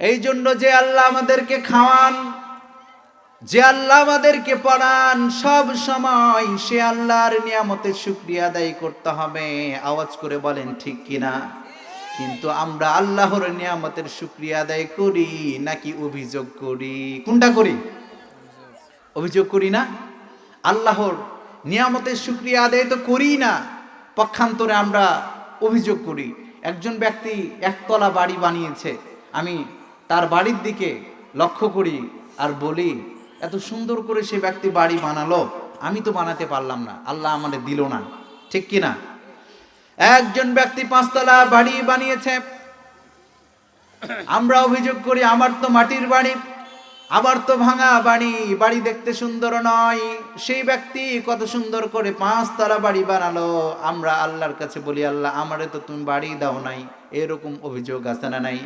এই জন্য যে আল্লাহ আমাদেরকে খাওয়ান, যে আল্লাহ আমাদেরকে পড়ান, সব সময় সে আল্লাহর নিয়ামতের শুকরিয়া আদায় করতে হবে। আওয়াজ করে বলেন ঠিক কিনা? কিন্তু আমরা আল্লাহর নিয়ামতের শুকরিয়া আদায় করি নাকি অভিযোগ করি? কোনটা করি? অভিযোগ করি না? আল্লাহর নিয়ামতের শুকরিয়া আদায় তো করি না, পক্ষান্তরে আমরা অভিযোগ করি। একজন ব্যক্তি একতলা বাড়ি বানিয়েছে, আমি তার বাড়ির দিকে লক্ষ্য করি আর বলি, এত সুন্দর করে সে ব্যক্তি বাড়ি বানালো, আমি তো বানাতে পারলাম না, আল্লাহ আমাদের দিল না। ঠিক কিনা? একজন ব্যক্তি 5 তলা বাড়ি বানিয়েছে, আমরা অভিযোগ করি, আমার তো মাটির বাড়ি, আবার তো ভাঙা বাড়ি, বাড়ি দেখতে সুন্দর নয়। সেই ব্যক্তি কত সুন্দর করে 5 তলা বাড়ি বানালো, আমরা আল্লাহর কাছে বলি, আল্লাহ আমারে তো তুমি বাড়ি দাও নাই। এরকম অভিযোগ আছে না নাই?